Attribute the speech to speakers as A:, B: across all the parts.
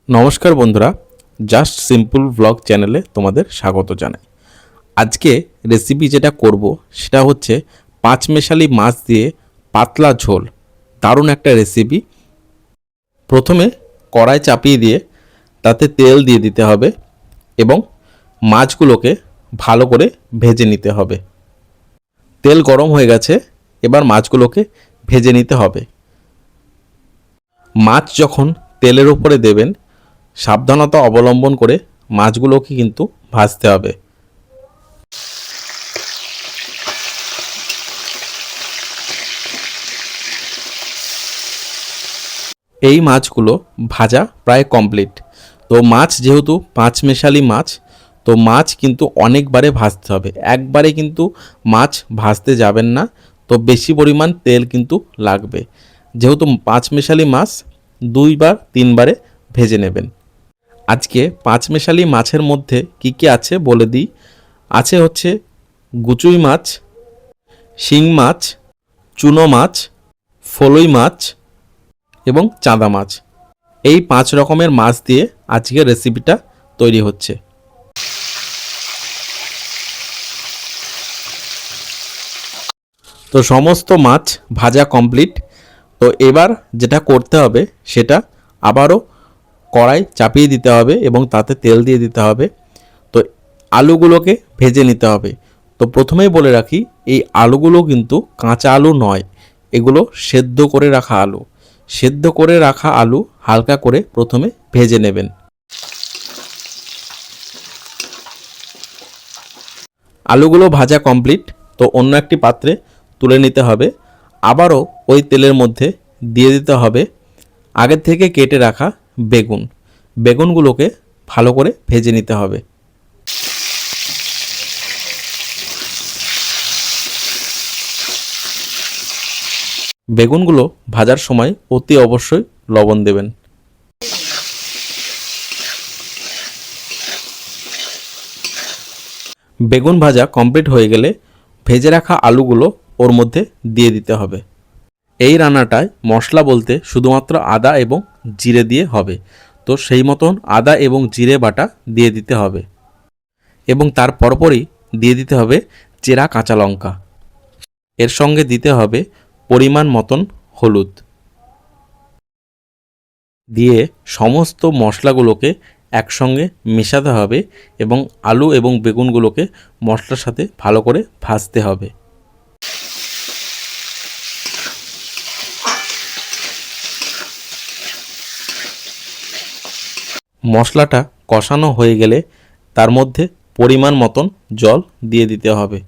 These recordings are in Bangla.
A: নমস্কার বন্ধুরা, জাস্ট সিম্পল ব্লগ চ্যানেলে তোমাদের স্বাগত জানাই। আজকে রেসিপি যেটা করব সেটা হচ্ছে পাঁচমেশালি মাছ দিয়ে পাতলা ঝোল। দারুণ একটা রেসিপি। প্রথমে কড়াই চাপিয়ে দিয়ে তাতে তেল দিয়ে দিতে হবে এবং মাছগুলোকে ভালো করে ভেজে নিতে হবে। তেল গরম হয়ে গেছে, এবার মাছগুলোকে ভেজে নিতে হবে। মাছ যখন তেলের উপরে দেবেন, সাবধানতা অবলম্বন করে মাছগুলোকে কিন্তু ভাজতে হবে। এই মাছগুলো ভাজা প্রায় কমপ্লিট। তো মাছ যেহেতু পাঁচমেশালি মাছ, তো মাছ কিন্তু অনেকবারে ভাজতে হবে, একবারে কিন্তু মাছ ভাজতে যাবেন না। তো বেশি পরিমাণ তেল কিন্তু লাগবে, যেহেতু পাঁচমেশালি মাছ দুইবার তিনবারে ভেজে নেবেন। আজকে পাঁচমেশালি মাছের মধ্যে কি কি আছে বলে দিই। আছে হচ্ছে গুচুই মাছ, শিং মাছ, চুনো মাছ, ফলুই মাছ এবং চাঁদা মাছ। এই 5 রকমের মাছ দিয়ে আজকের রেসিপিটা তৈরি হচ্ছে। তো সমস্ত মাছ ভাজা কমপ্লিট। তো এবার যেটা করতে হবে সেটা আবারও কড়াই চাপিয়ে দিতে হবে এবং তাতে তেল দিয়ে দিতে হবে। তো আলুগুলোকে ভেজে নিতে হবে। তো প্রথমেই বলে রাখি, এই আলুগুলো কিন্তু কাঁচা আলু নয়, এগুলো সেদ্ধ করে রাখা আলু। সেদ্ধ করে রাখা আলু হালকা করে প্রথমে ভেজে নেবেন। আলুগুলো ভাজা কমপ্লিট। তো অন্য একটি পাত্রে তুলে নিতে হবে। আবারও ওই তেলের মধ্যে দিয়ে দিতে হবে আগে থেকে কেটে রাখা বেগুন। বেগুনগুলোকে ভালো করে ভেজে নিতে হবে। বেগুনগুলো ভাজার সময় অতি অবশ্যই লবণ দেবেন। বেগুন ভাজা কমপ্লিট হয়ে গেলে ভেজে রাখা আলুগুলো ওর মধ্যে দিয়ে দিতে হবে। এই রান্নাটায় মশলা বলতে শুধুমাত্র আদা এবং জিরে দিয়ে হবে। তো সেই মতন আদা এবং জিরে বাটা দিয়ে দিতে হবে এবং তার পরপরই দিয়ে দিতে হবে চেরা কাঁচা লঙ্কা। এর সঙ্গে দিতে হবে পরিমাণ মতন হলুদ। দিয়ে সমস্ত মশলাগুলোকে একসঙ্গে মেশাতে হবে এবং আলু এবং বেগুনগুলোকে মশলার সাথে ভালো করে ভাজতে হবে। মশলাটা কষানো হয়ে গেলে তার মধ্যে পরিমাণ মতন জল দিয়ে দিতে হবে।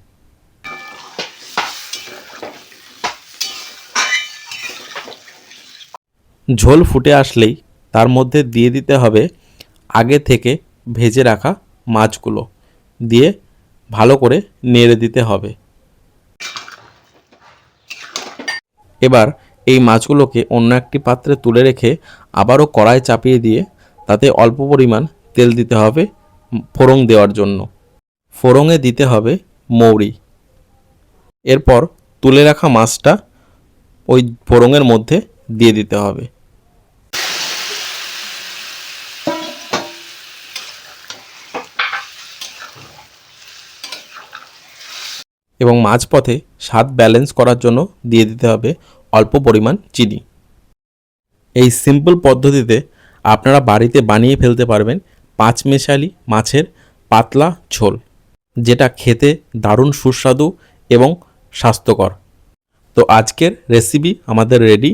A: ঝোল ফুটে আসলেই তার মধ্যে দিয়ে দিতে হবে আগে থেকে ভেজে রাখা মাছগুলো, দিয়ে ভালো করে নেড়ে দিতে হবে। এবার এই মাছগুলোকে অন্য একটি পাত্রে তুলে রেখে আবারও কড়াই চাপিয়ে দিয়ে তাতে অল্প পরিমাণ তেল দিতে হবে ফোড়ন দেওয়ার জন্য। ফোড়নে দিতে হবে মৌরি। এরপর তুলে রাখা মাছটা ওই ফোড়নের মধ্যে দিয়ে দিতে হবে এবং মাঝপথে স্বাদ ব্যালেন্স করার জন্য দিয়ে দিতে হবে অল্প পরিমাণ চিনি। এই সিম্পল পদ্ধতিতে আপনারা বাড়িতে বানিয়ে ফেলতে পারবেন পাঁচমেশালি মাছের পাতলা ঝোল, যেটা খেতে দারুণ সুস্বাদু এবং স্বাস্থ্যকর। তো আজকের রেসিপি আমাদের রেডি।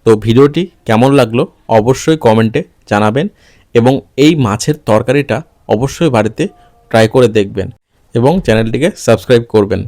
A: তো ভিডিওটি কেমন লাগলো অবশ্যই কমেন্টে জানাবেন এবং এই মাছের তরকারিটা অবশ্যই বাড়িতে ট্রাই করে দেখবেন এবং চ্যানেলটিকে সাবস্ক্রাইব করবেন।